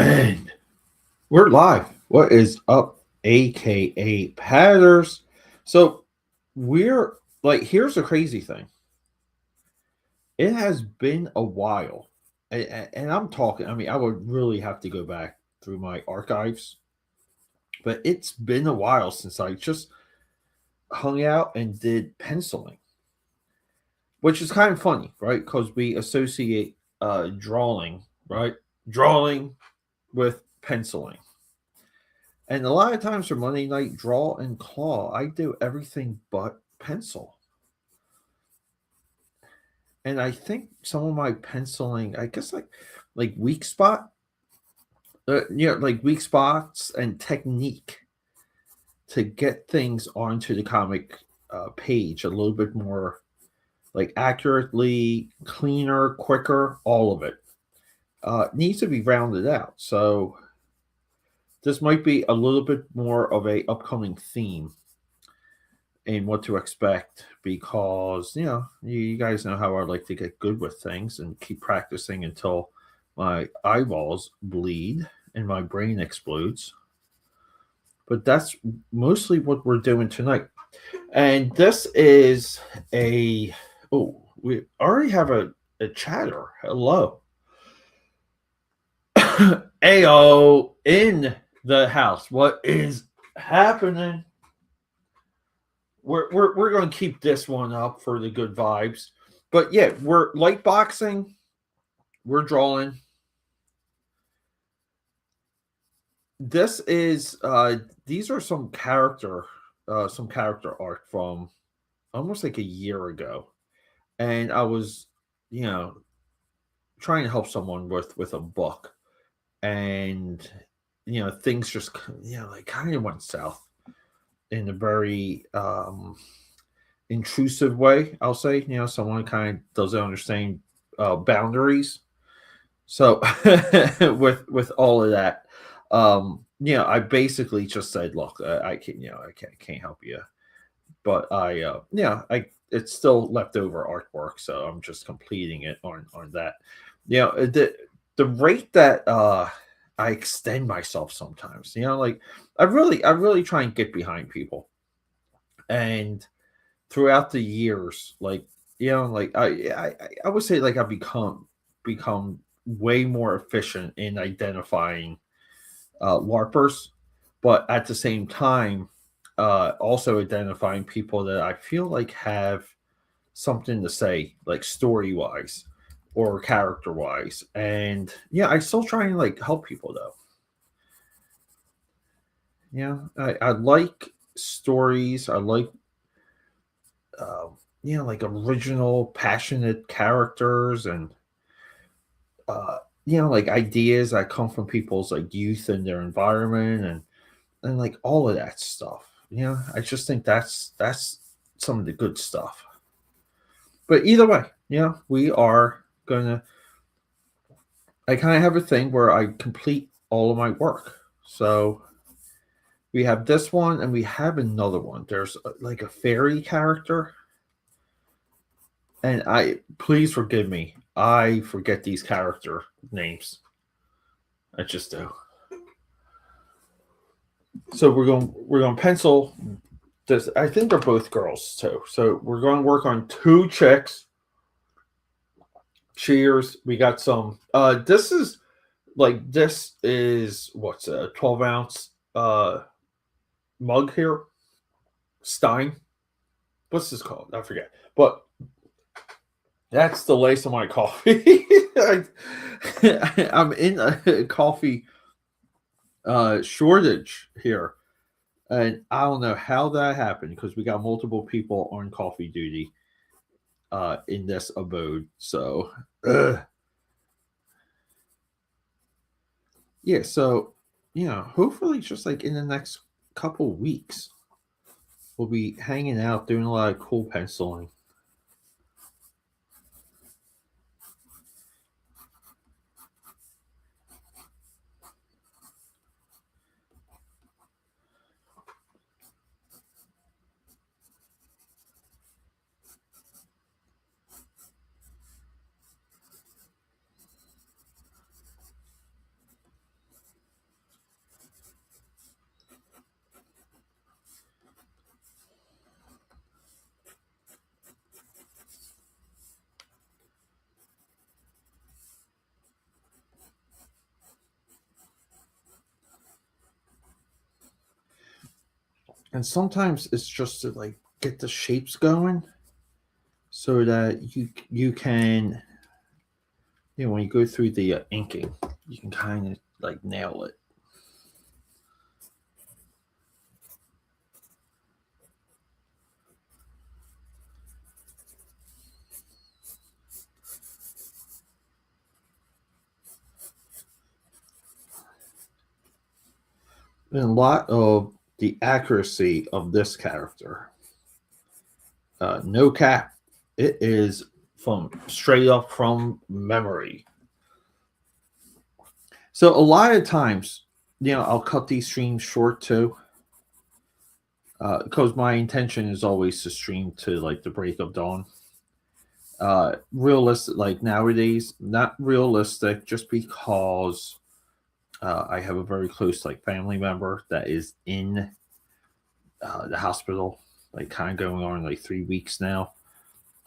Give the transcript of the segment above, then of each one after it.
And we're live. What is up, AKA Patters? So we're like, here's the crazy thing. It has been a while, and I'm talking. I mean, I would really have to go back through my archives, but it's been a while since I just hung out and did penciling, which is kind of funny, right? Because we associate drawing, right? Drawing with penciling. And a lot of times for Monday night draw and claw, I do everything but pencil. And I think some of my penciling, I guess like weak spot, like weak spots and technique to get things onto the comic page a little bit more like accurately, cleaner, quicker, all of it needs to be rounded out. So this might be a little bit more of a upcoming theme and what to expect because you guys know how I like to get good with things and keep practicing until my eyeballs bleed and my brain explodes. But that's mostly what we're doing tonight. And this is a we already have a chatter. Hello. Ayo in the house. What is happening? We're going to keep this one up for the good vibes. But yeah, we're light boxing, we're drawing. This is these are some character art from almost like a year ago. And I was, you know, trying to help someone with a book and things just like kind of went south in a very intrusive way, I'll say. Someone kind of doesn't understand boundaries. So with all of that, I basically just said, look, I can, I can't help you, but I it's still leftover artwork, so I'm just completing it on that. The rate that I extend myself sometimes, like I really try and get behind people, and throughout the years, like like I would say like I've become way more efficient in identifying larpers, but at the same time also identifying people that I feel like have something to say, like story wise or character wise. And I still try and like help people though. I like stories. I like like original, passionate characters and uh, like ideas that come from people's like youth and their environment and like all of that stuff. I just think that's some of the good stuff. But either way, we are gonna. I kind of have a thing where I complete all of my work. So we have this one and we have another one. There's like a fairy character, and I please forgive me. I forget these character names. I just do. So we're going to pencil this. I think they're both girls too. So we're going to work on two chicks. Cheers. We got some. This is what's a 12-ounce mug here. Stein. What's this called? I forget. But that's the lace of my coffee. I'm in a coffee shortage here. And I don't know how that happened because we got multiple people on coffee duty in this abode. So, yeah. So, hopefully, just like in the next couple weeks, we'll be hanging out, doing a lot of cool penciling. And sometimes it's just to like get the shapes going so that you can, when you go through the inking, you can kind of like nail it. And a lot of the accuracy of this character, no cap, it is from straight up from memory. So a lot of times, I'll cut these streams short too, because my intention is always to stream to like the break of dawn. Realistic, like nowadays, not realistic, just because I have a very close like family member that is in the hospital, like kind of going on like 3 weeks now.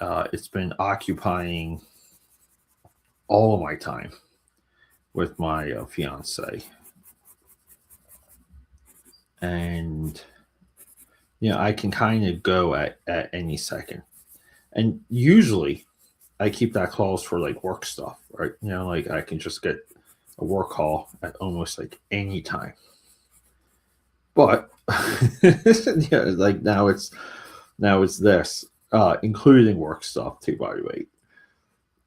It's been occupying all of my time with my fiance, and I can kind of go at any second. And usually, I keep that clause for like work stuff, right? Like I can just get a work call at almost like any time. But yeah, like now it's this, including work stuff too, by the way.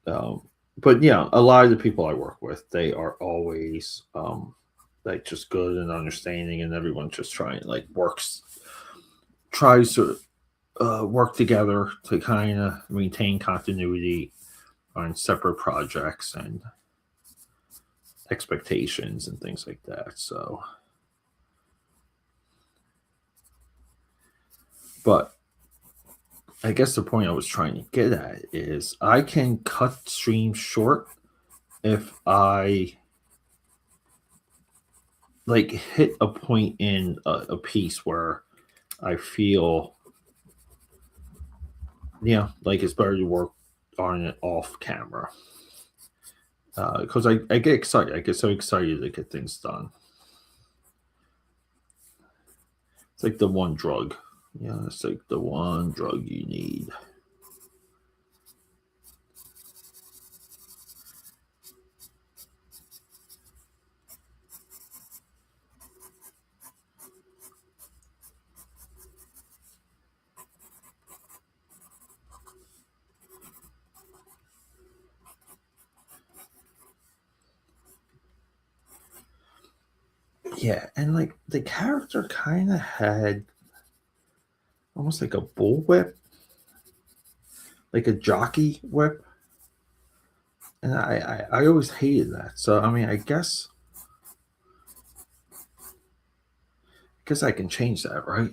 Um, but yeah, a lot of the people I work with, they are always like just good and understanding, and everyone just tries to work together to kind of maintain continuity on separate projects and expectations and things like that. So, but I guess the point I was trying to get at is I can cut streams short if I like hit a point in a piece where I feel, like it's better to work on it off camera. Because I get excited. I get so excited to get things done. It's like the one drug. Yeah, it's like the one drug you need. Yeah, and like the character kind of had almost like a bullwhip, like a jockey whip, and I always hated that. So I mean, I guess I can change that, right?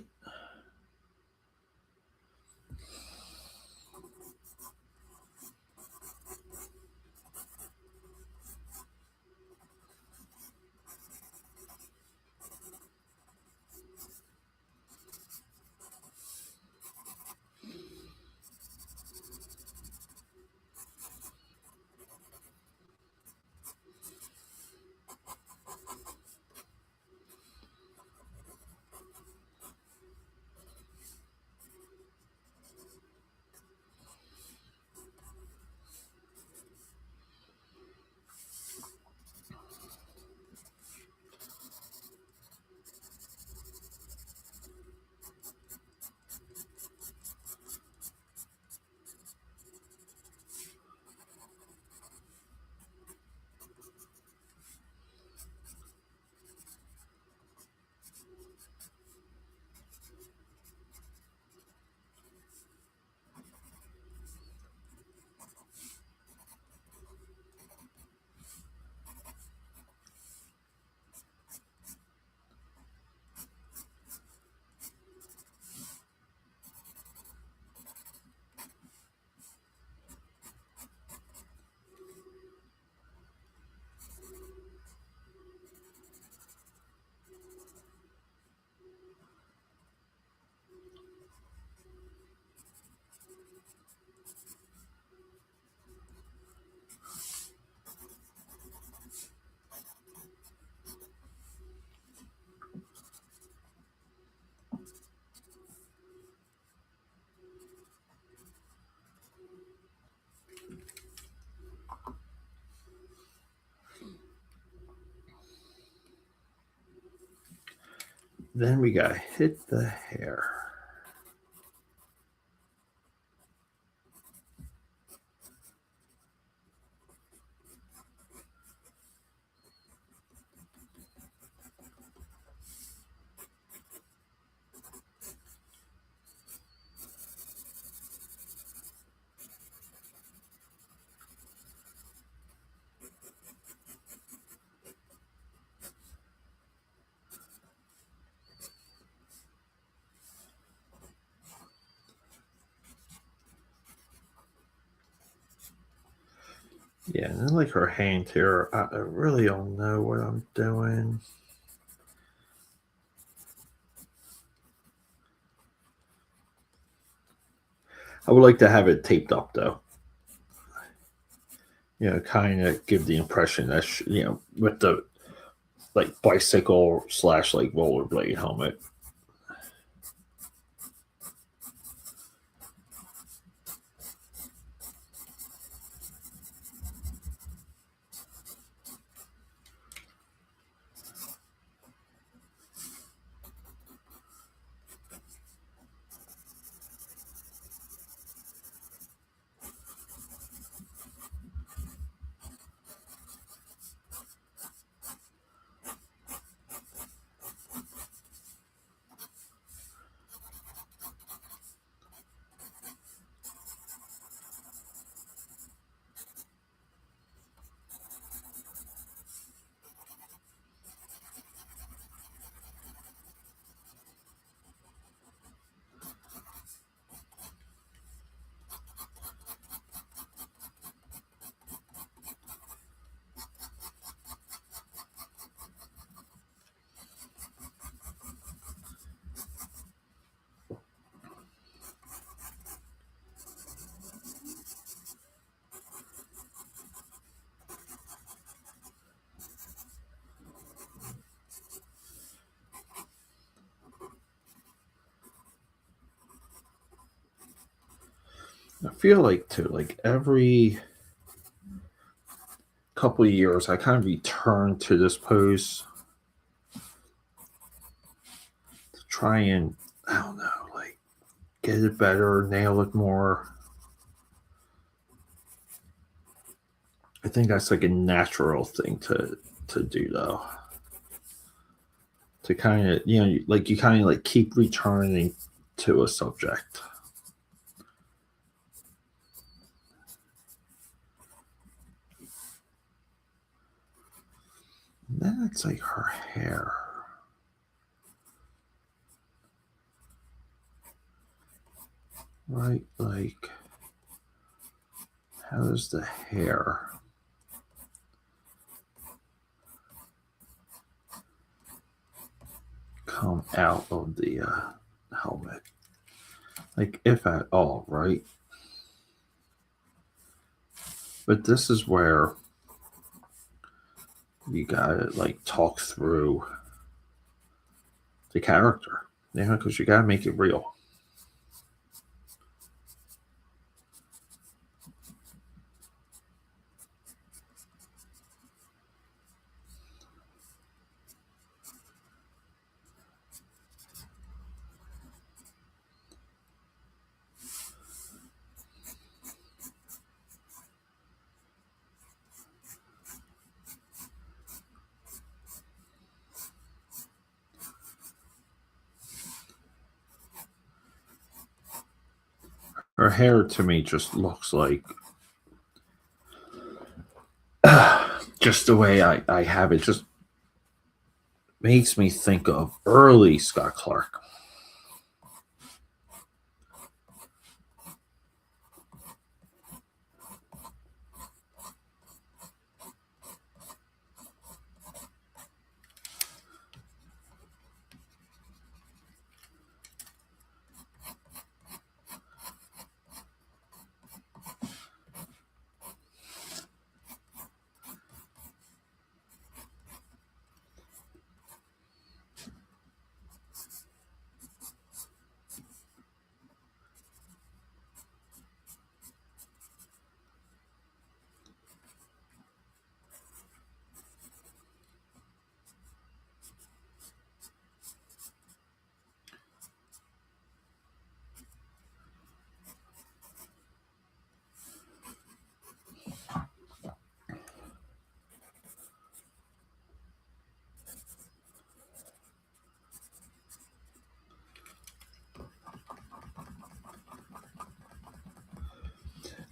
Then we got to hit the hair. Yeah, and then like her hand here, I really don't know what I'm doing. I would like to have it taped up though. Kind of give the impression that with the like bicycle slash like rollerblade helmet. I feel like too, like every couple of years, I kind of return to this pose to try and I don't know, like get it better, nail it more. I think that's like a natural thing to do though. To kind of like you kind of like keep returning to a subject. And then it's like her hair. Right? Like, how does the hair come out of the helmet? Like, if at all, right? But this is where you gotta like talk through the character, because you gotta make it real. Her hair to me just looks like just the way I have it just makes me think of early Scott Clark.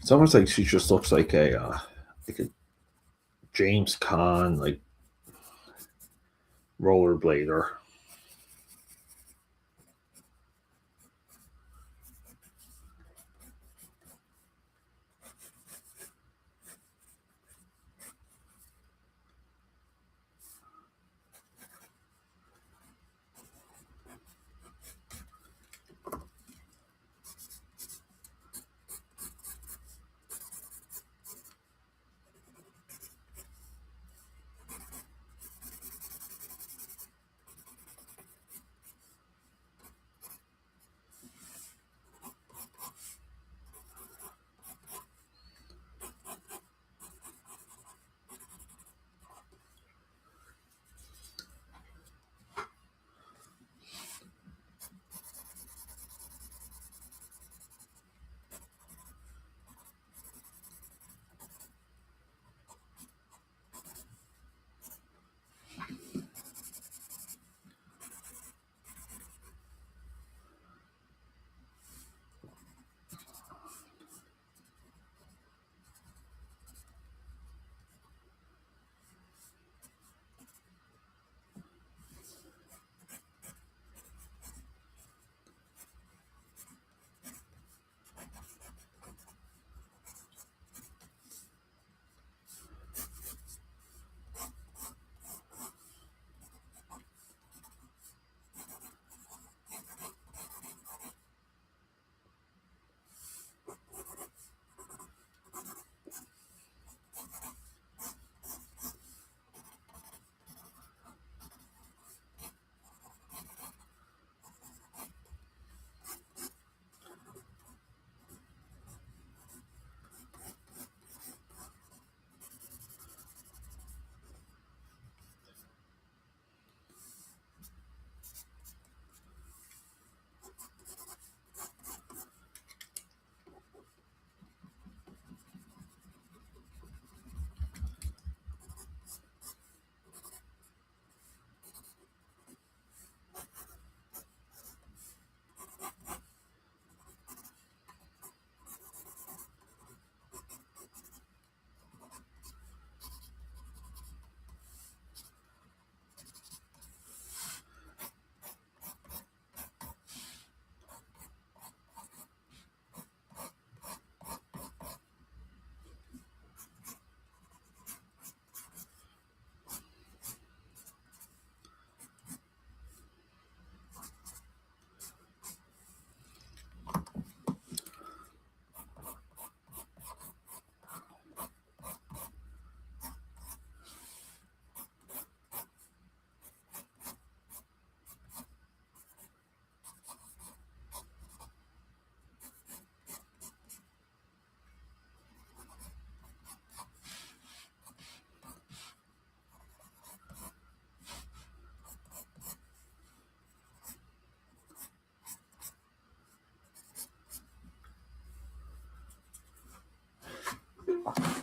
It's almost like she just looks like a James Caan like rollerblader.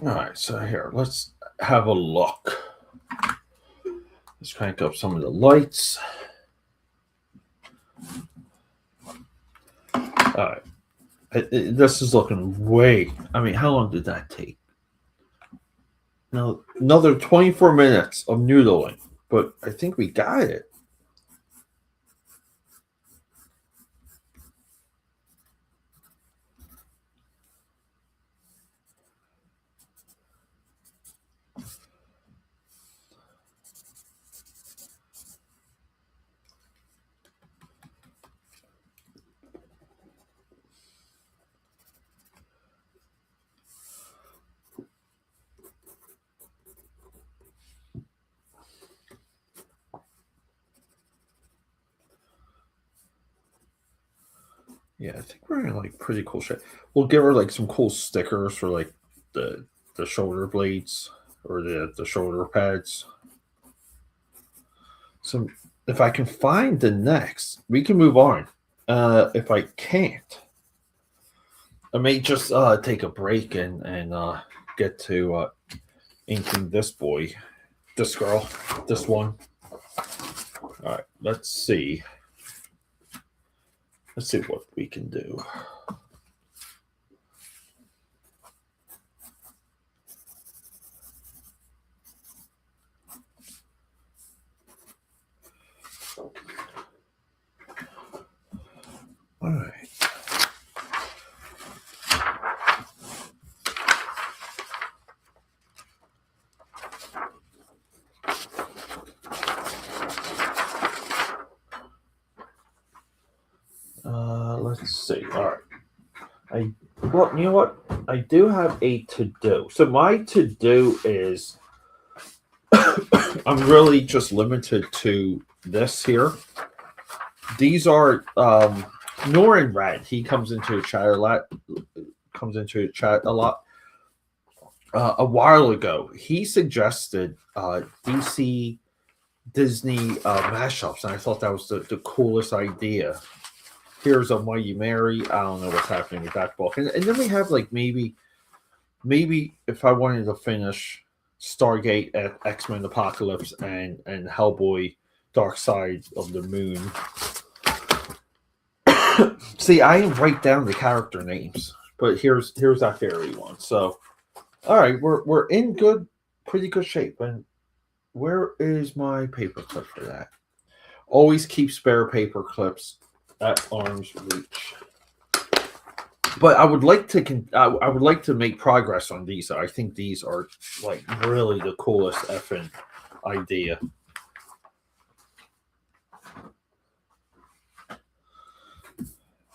All right, so here, let's have a look. Let's crank up some of the lights. All right. This is looking way. I mean, how long did that take? Now, another 24 minutes of noodling, but I think we got it. Yeah, I think we're in like pretty cool shape. We'll give her like some cool stickers for like the the shoulder blades or the shoulder pads. So if I can find the next, we can move on. If I can't, I may just take a break and get to inking this boy, this girl, this one. All right, let's see. Let's see what we can do. All right. Let's see. All right. Well, you know what? I do have a to do. So my to do is I'm really just limited to this here. These are Norin Red. He comes into a chat a lot. Comes into a chat a lot. A while ago, he suggested DC Disney mashups, and I thought that was the coolest idea. Here's a Mighty Mary. I don't know what's happening with that book, and then we have like maybe if I wanted to finish Stargate at X Men Apocalypse and Hellboy Dark Side of the Moon. See, I didn't write down the character names, but here's that fairy one. So, all right, we're in pretty good shape. And where is my paper clip for that? Always keep spare paper clips at arm's reach. But I would like to I would like to make progress on these. I think these are like really the coolest effing idea.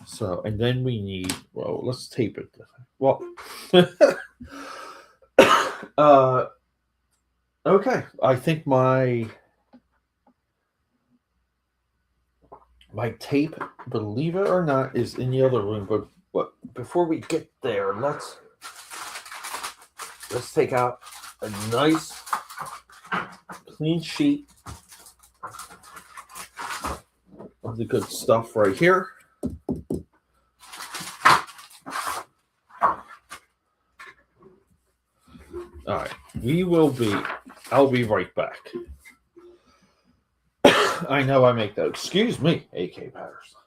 So, and then we need, well, let's tape it. Well, okay. I think my tape, believe it or not, is in the other room. But before we get there, let's take out a nice clean sheet of the good stuff right here. All right, I'll be right back. I know I make that. Excuse me, AK Patterson.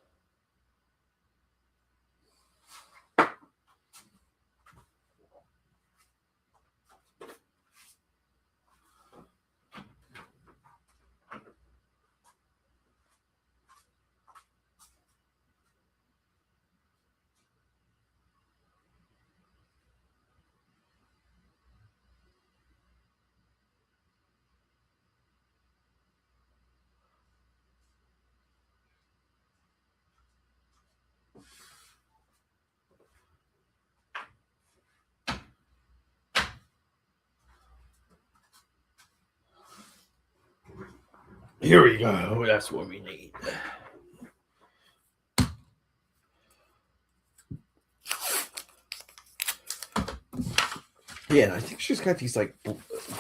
Here we go. That's what we need. Yeah, I think she's got these like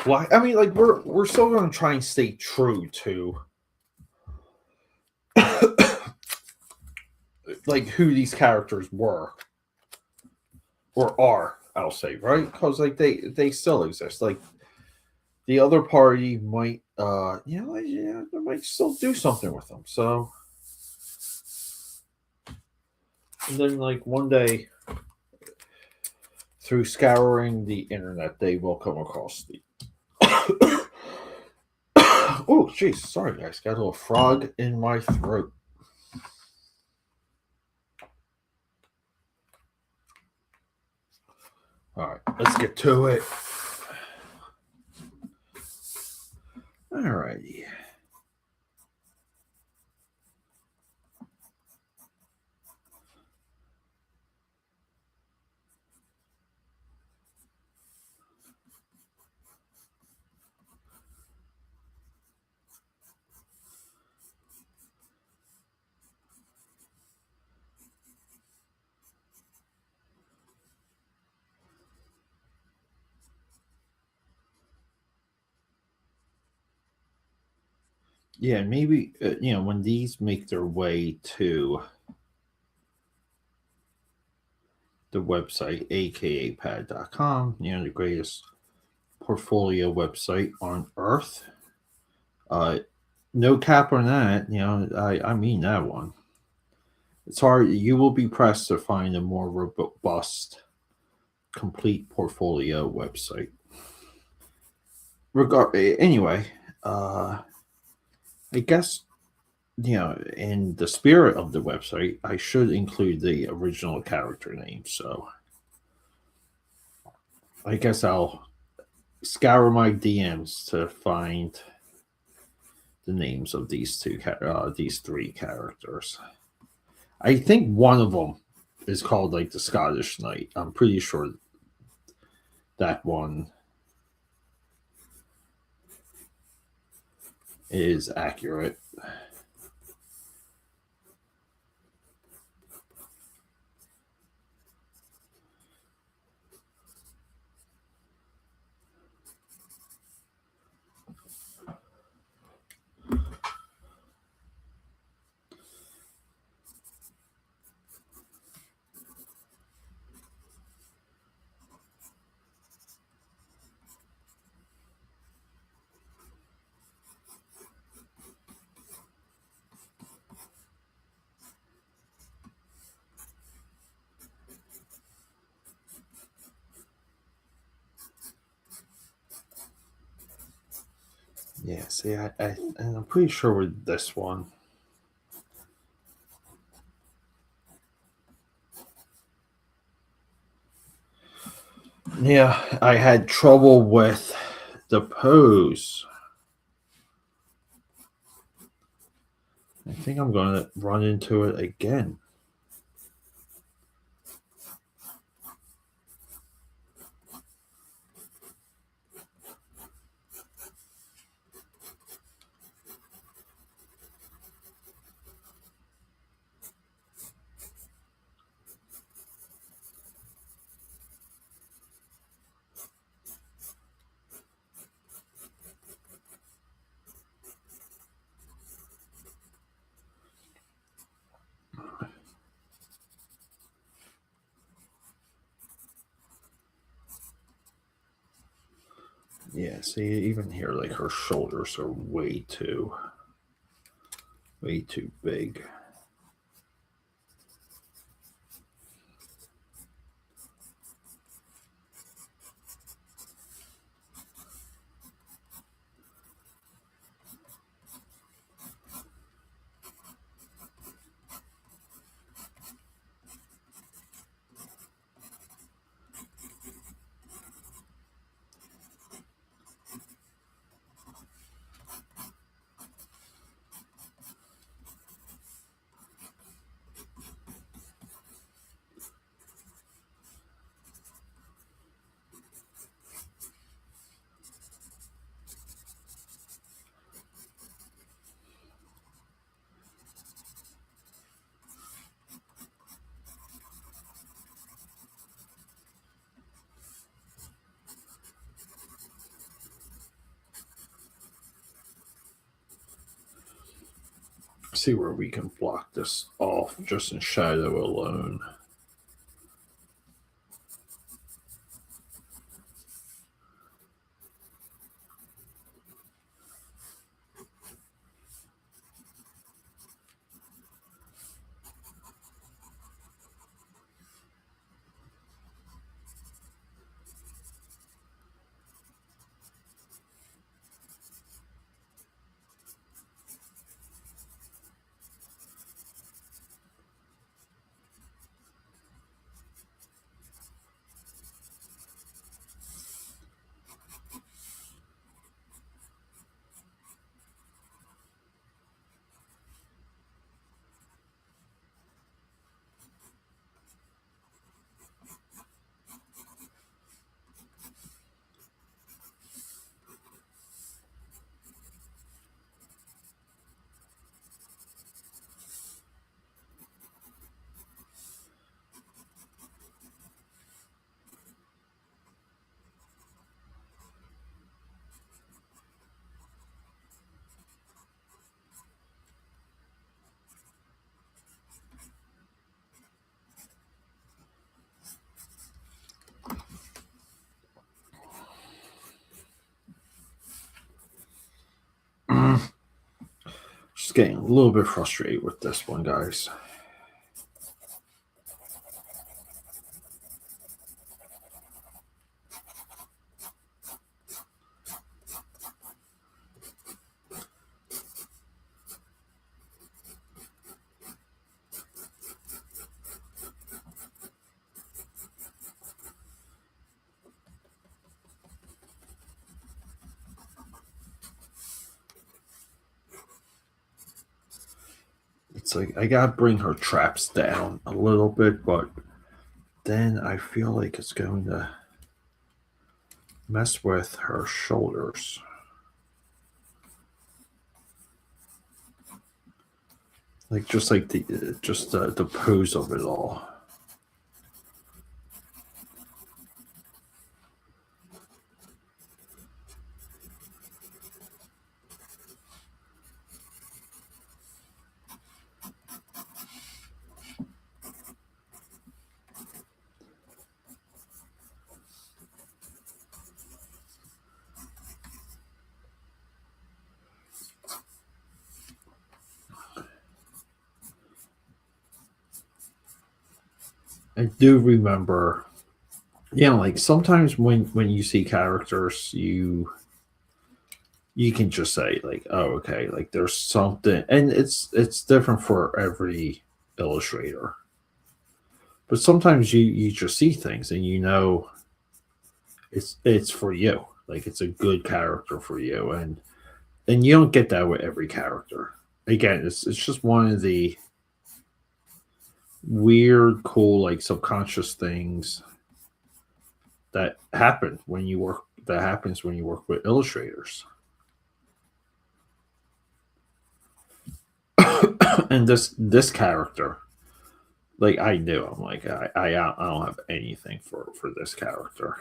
black. I mean, like we're still going to try and stay true to like who these characters were or are. I'll say, right, because like they still exist. Like the other party might, they might still do something with them. So, and then like one day, through scouring the internet, they will come across the. Oh, jeez, sorry guys, got a little frog in my throat. All right, let's get to it. All righty. Yeah, maybe when these make their way to the website akapad.com, the greatest portfolio website on earth. No cap on that. I mean that one. It's hard. You will be pressed to find a more robust, complete portfolio website. Anyway, I guess in the spirit of the website, I should include the original character name. So I guess I'll scour my DMs to find the names of these three characters. I think one of them is called like the Scottish Knight. I'm pretty sure that one is accurate. Yeah, see, and I'm pretty sure with this one. Yeah, I had trouble with the pose. I think I'm going to run into it again. Yeah, see, even here, like her shoulders are way too big. See where we can block this off just in shadow alone. Just getting a little bit frustrated with this one, guys. like I gotta bring her traps down a little bit, but then I feel like it's going to mess with her shoulders. Like just like the pose of it all. I do remember, like sometimes when you see characters, you can just say like, oh, okay, like there's something, and it's different for every illustrator. But sometimes you just see things and it's for you. Like it's a good character for you, and you don't get that with every character. Again, it's just one of the weird, cool, like subconscious things that happens when you work with illustrators. And this character, like I knew, I'm like I don't have anything for this character.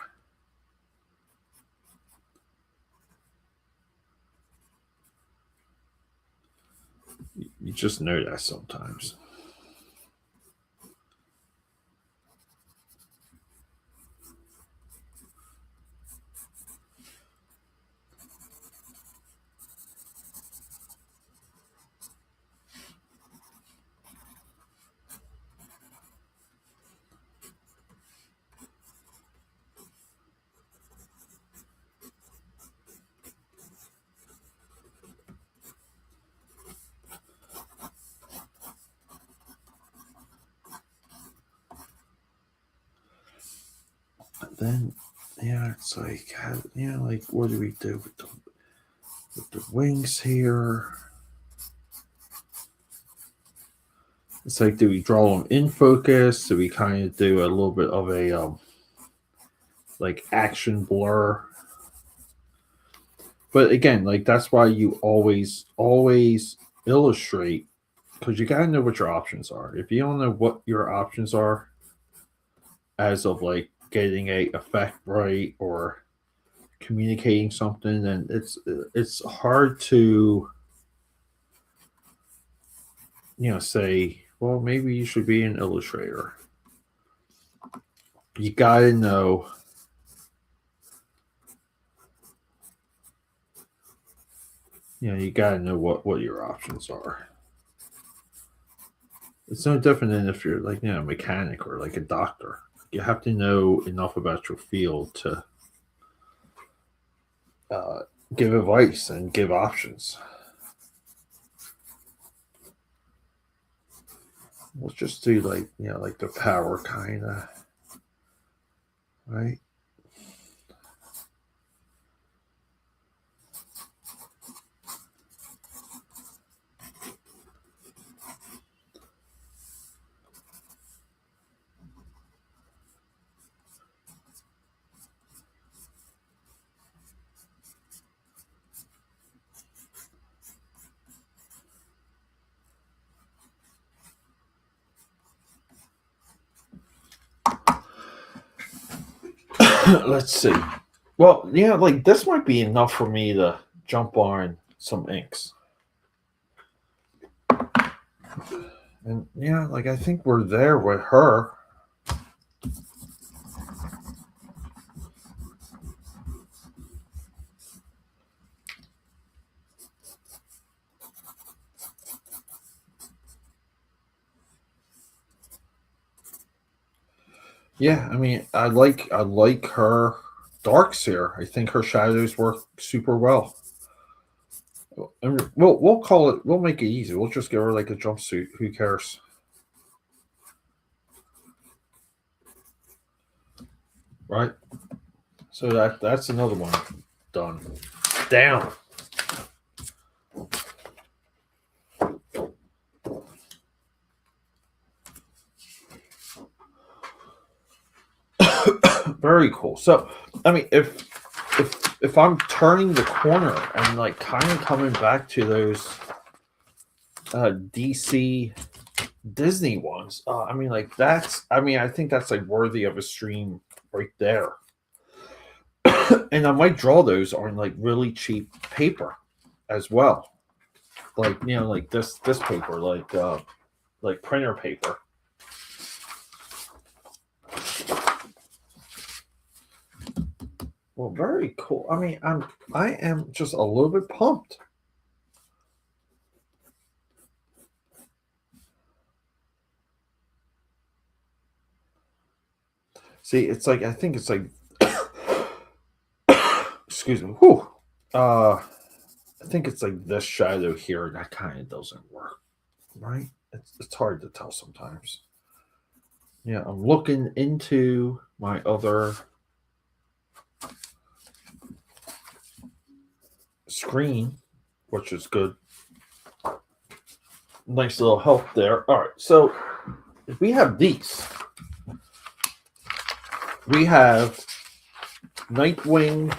You just know that sometimes. Then yeah, it's like like what do we do with the wings here? It's like, do we draw them in focus? Do we kind of do a little bit of a like action blur? But again, like that's why you always illustrate, because you gotta know what your options are. If you don't know what your options are, as of like getting a effect right or communicating something, then it's hard to say, well, maybe you should be an illustrator. You gotta know. You gotta know what your options are. It's no different than if you're like a mechanic or like a doctor. You have to know enough about your field to uh, give advice and give options. Let's just do like like the power kind of, right. Let's see. Well, like this might be enough for me to jump on some inks. And like I think we're there with her. Yeah, I mean, I like her darks here. I think her shadows work super well. And we'll call it. We'll make it easy. We'll just give her like a jumpsuit. Who cares, right? So that's another one done. Down. Very cool. So, I mean, if I'm turning the corner and like kind of coming back to those DC Disney ones, I mean, like that's. I mean, I think that's like worthy of a stream right there. And I might draw those on like really cheap paper as well, like like this paper, like printer paper. Well, very cool. I mean, I am just a little bit pumped. See, it's like I think it's like excuse me. Whew. I think it's like this shadow here that kind of doesn't work, right? It's hard to tell sometimes. Yeah, I'm looking into my other screen, which is good. Nice little help there. All right, so if we have these. We have Nightwing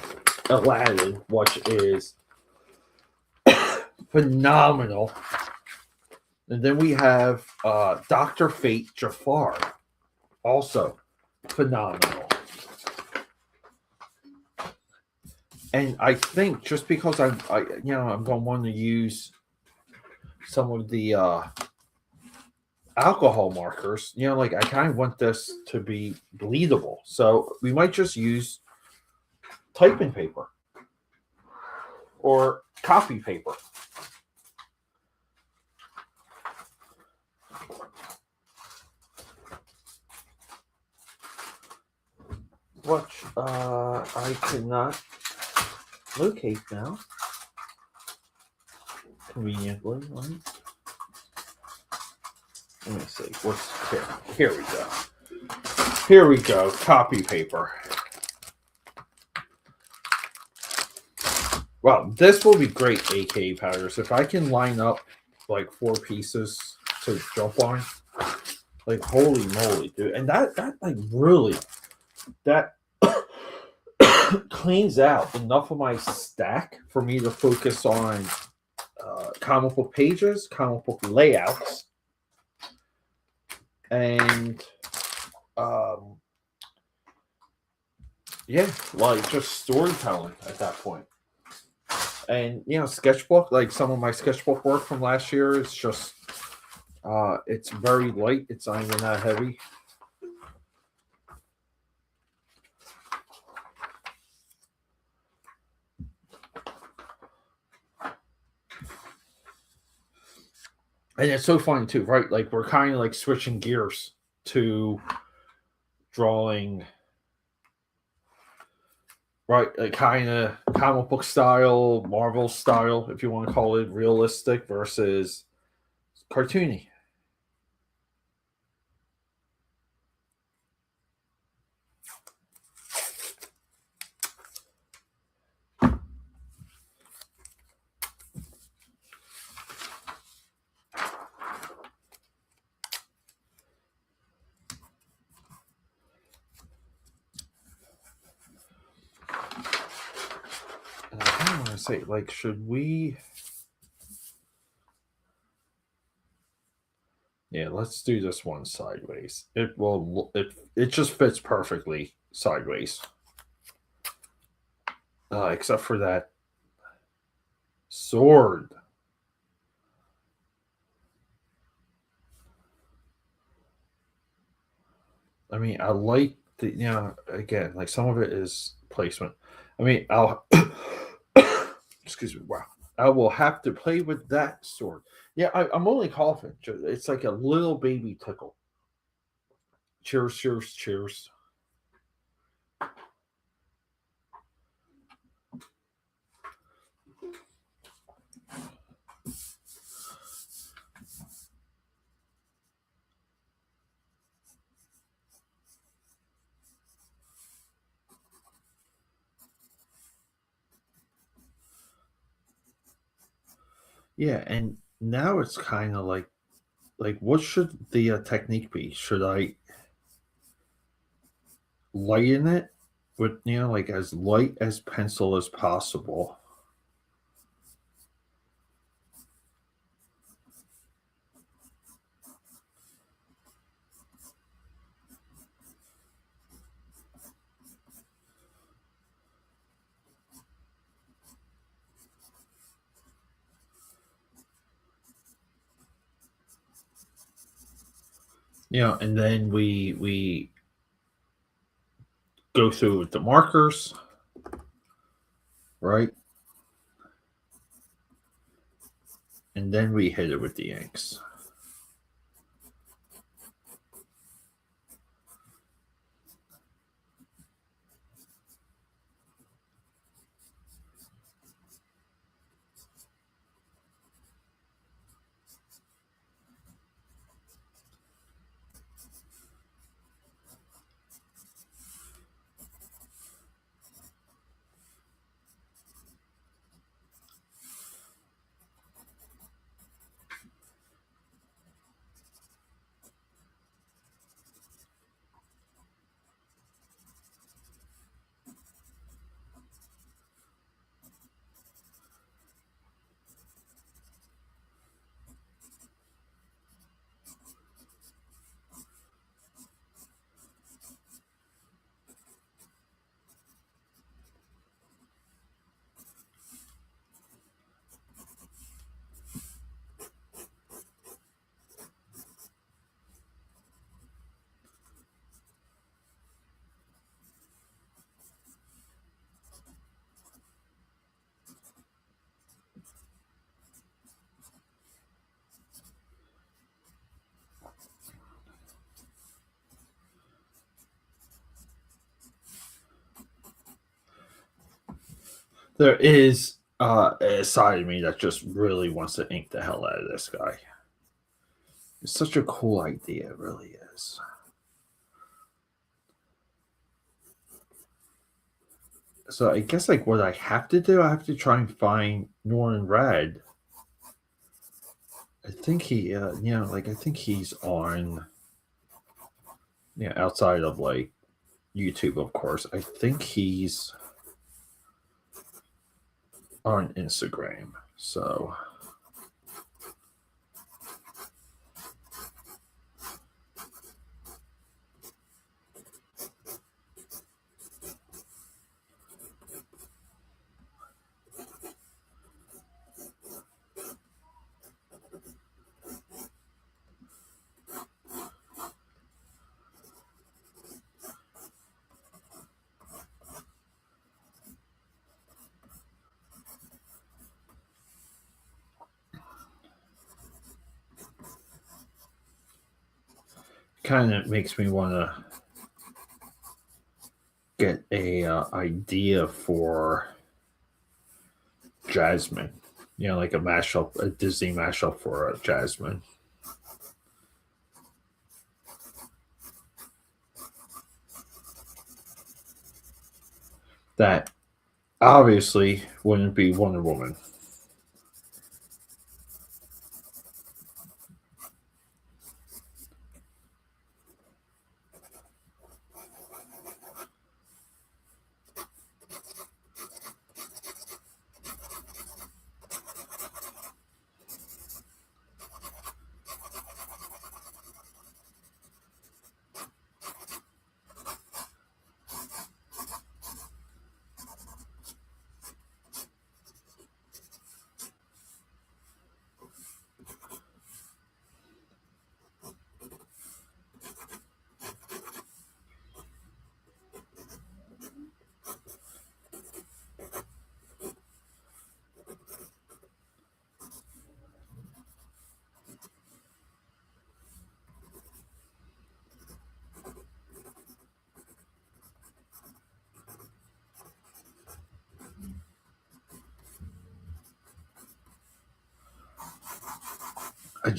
Aladdin, which is phenomenal. And then we have Dr. Fate Jafar, also phenomenal. And I think just because I'm going to want to use some of the alcohol markers, like I kind of want this to be bleedable. So we might just use typing paper or copy paper. Which I cannot locate now. Conveniently, right? Let me see. What's here? Here we go. Here we go. Copy paper. Well, this will be great, AKA powders. If I can line up like 4 pieces to jump on, like holy moly, dude! And that like really that cleans out enough of my stack for me to focus on comic book pages, comic book layouts, and yeah, like just storytelling at that point. And sketchbook, like some of my sketchbook work from last year is just it's very light. It's not even that heavy. And it's so funny too, right? Like we're kind of like switching gears to drawing, right? Like kind of comic book style, Marvel style, if you want to call it realistic versus cartoony. And I kind of want to say, like, should we? Yeah, let's do this one sideways. It just fits perfectly sideways. Except for that sword. I mean, I like the again, like some of it is placement. I mean, I'll excuse me. Wow, I will have to play with that sword. Yeah, I'm only coughing. It's like a little baby tickle. Cheers, cheers, cheers. Yeah, and now it's kind of like what should the technique be? Should I lighten it with like as light as pencil as possible. And then we go through with the markers, right? And then we hit it with the inks. There is a side of me that just really wants to ink the hell out of this guy. It's such a cool idea, it really is. So I guess like what I have to do, I have to try and find Norman Red. I think he, like I think he's on, outside of like YouTube, of course. I think he's on Instagram. So kind of makes me want to get a idea for Jasmine. Like a mashup, a Disney mashup for Jasmine. That obviously wouldn't be Wonder Woman.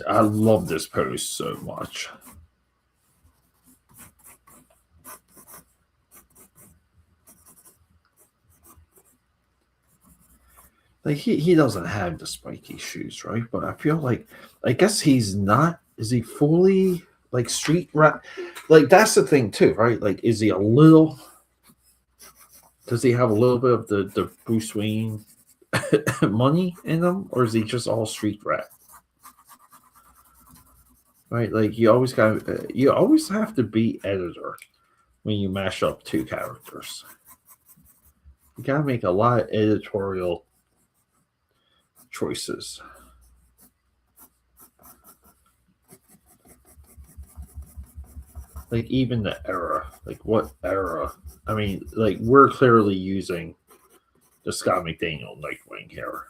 I love this pose so much. Like he doesn't have the spiky shoes, right? But I feel like I guess he's not. Is he fully like street rat? Like that's the thing too, right? Like is he a little? Does he have a little bit of the Bruce Wayne money in him, or is he just all street rat? Right, like you always have to be editor when you mash up two characters. You gotta make a lot of editorial choices. Like even the era, like what era? I mean, like we're clearly using the Scott McDaniel Nightwing here.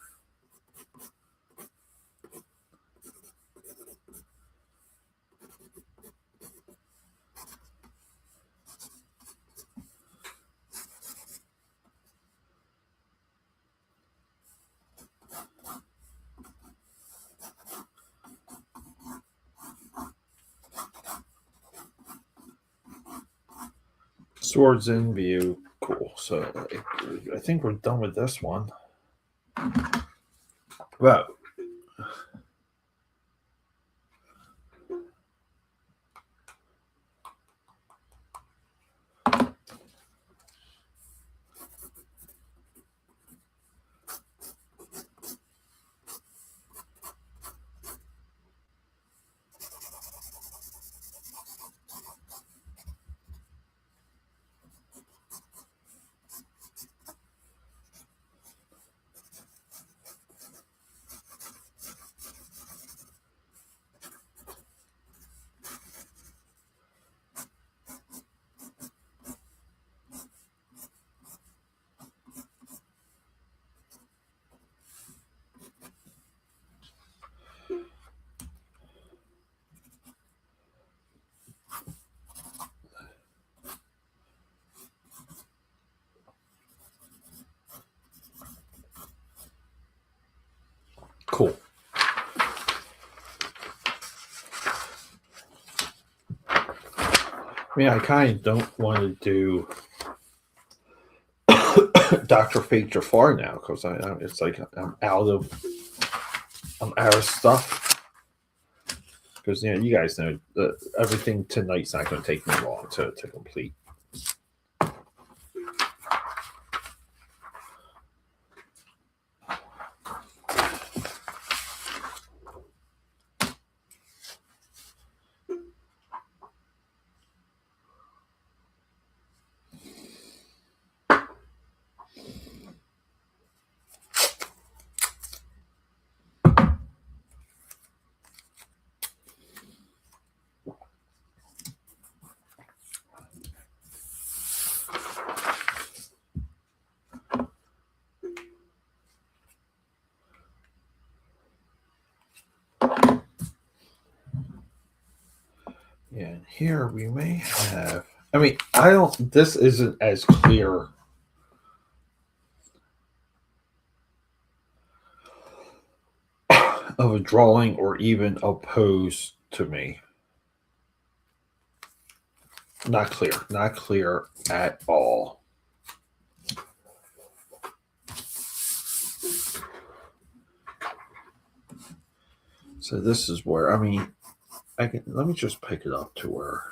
Swords in view, cool. So I think we're done with this one. Well, cool. I mean, I kind of don't want to do Doctor Fate Jafar now because it's like I'm out of stuff. Because you guys know everything tonight's not going to take me long to complete. Yeah, and here we may have. I mean, I don't. This isn't as clear of a drawing or even a pose to me. Not clear. Not clear at all. So this is where I mean, let me just pick it up to where.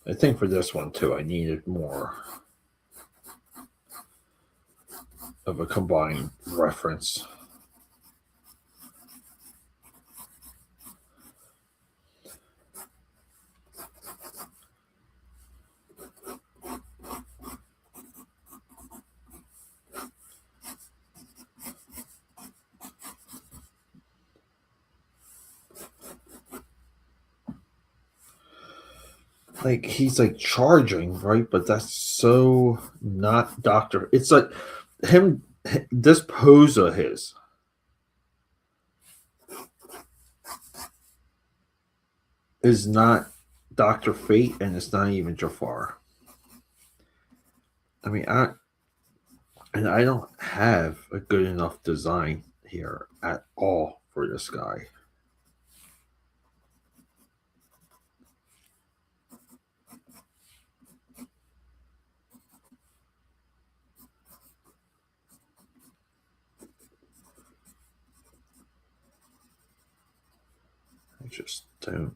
I think for this one too, I needed more of a combined reference. Like he's like charging, right? But that's so not Doctor. It's like him. This pose of his is not Doctor Fate, and it's not even Jafar. I mean, I don't have a good enough design here at all for this guy. I just don't.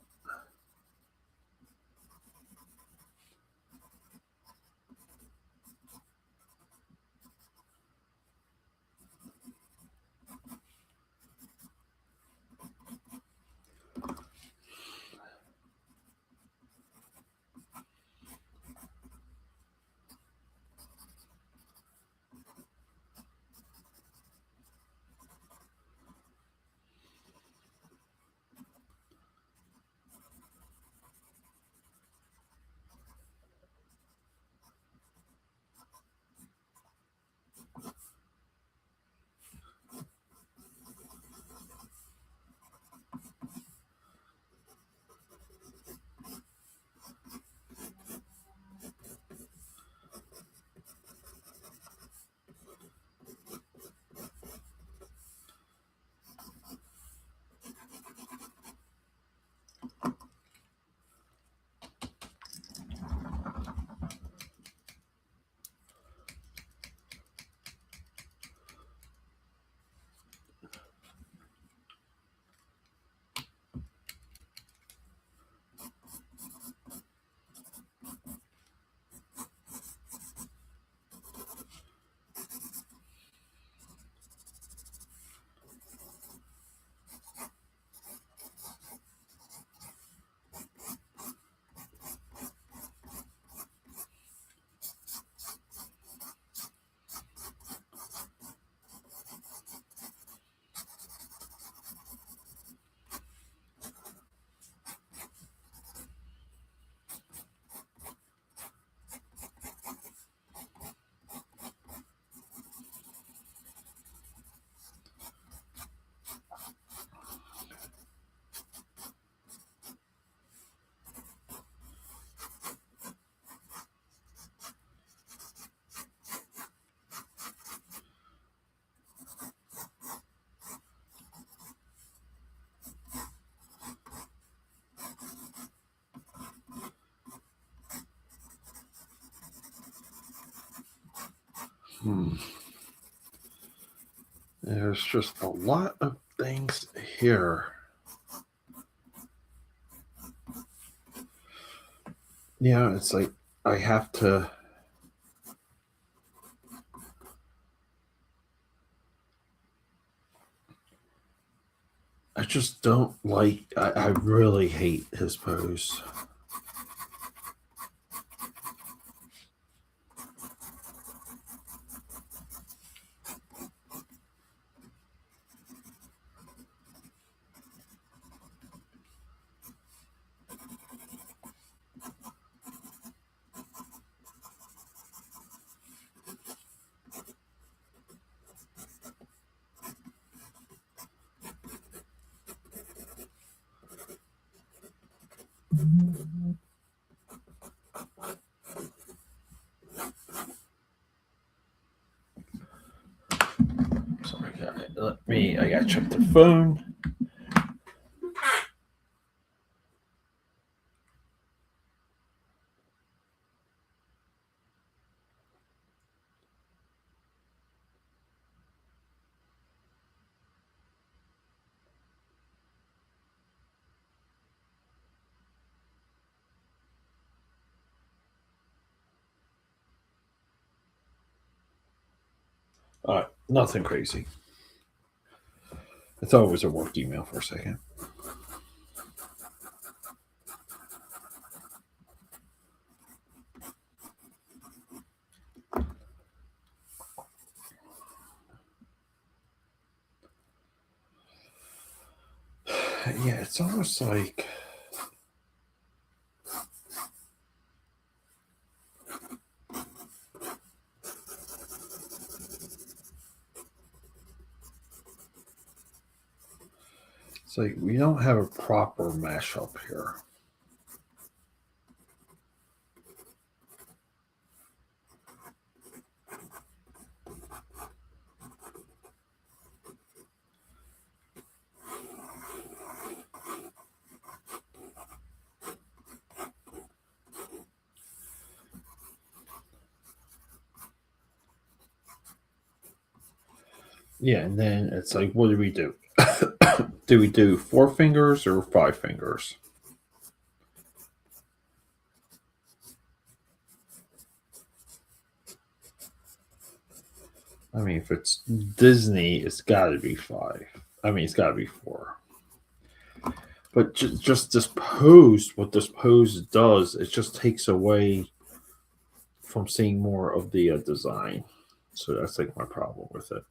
There's just a lot of things here. It's like I have to. I just don't like. I really hate his pose. Sorry, I gotta check the phone. All right, nothing crazy. I thought it was a work email for a second. Yeah, it's almost like we don't have a proper mesh up here. Yeah, and then it's like, what do we do? Do we do 4 fingers or 5 fingers? I mean, if it's Disney, it's got to be 5. I mean, it's got to be 4. But just this pose, what this pose does, it just takes away from seeing more of the design. So that's like my problem with it.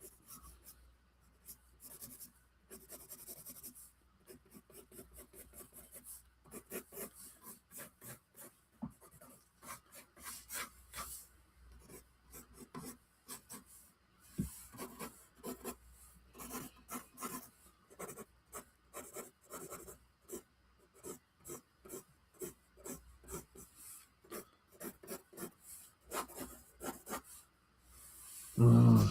Mm.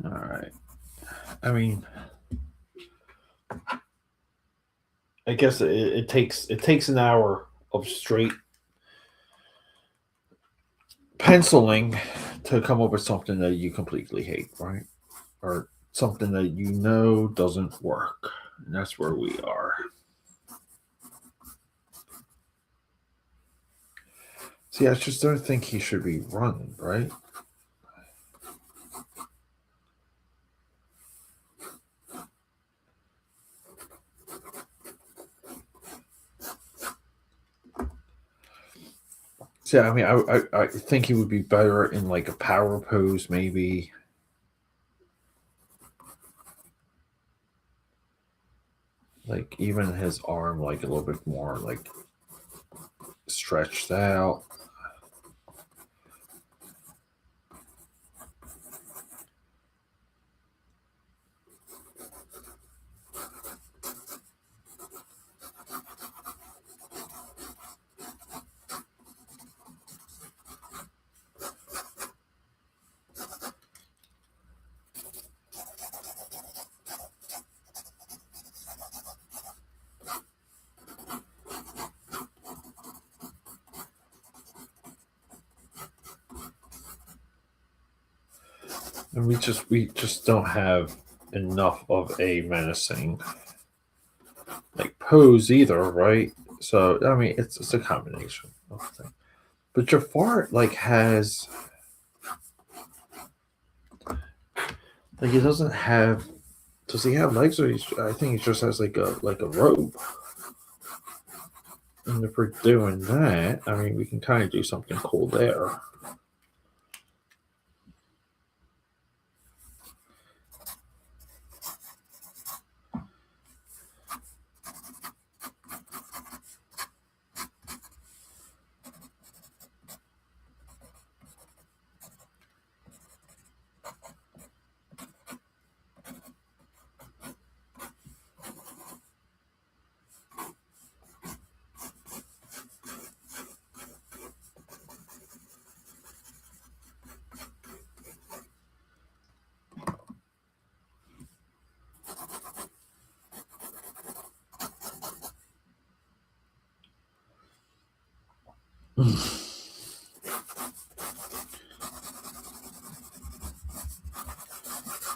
All right. I mean, I guess it takes an hour of straight penciling to come up with something that you completely hate, right? Or something that you know doesn't work. And that's where we are. See, I just don't think he should be running, right? See, I mean, I think he would be better in like a power pose, maybe. Like even his arm, like a little bit more like stretched out. And we just don't have enough of a menacing like pose either, right? So I mean, it's a combination of things. But Jafar like has like he doesn't have. Does he have legs, or I think he just has like a robe. And if we're doing that, I mean, we can kind of do something cool there.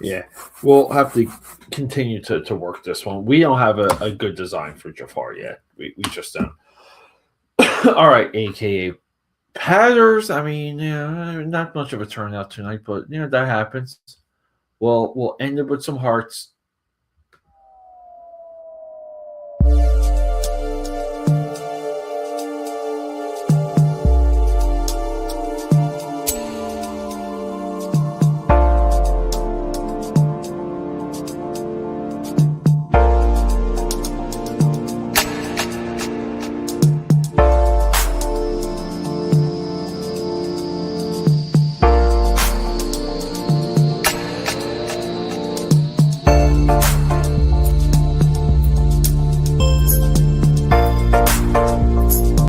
Yeah, we'll have to continue to work this one. We don't have a good design for Jafar yet. We just don't. All right, AKA Patters. I mean, not much of a turnout tonight, but that happens. Well, we'll end it with some hearts.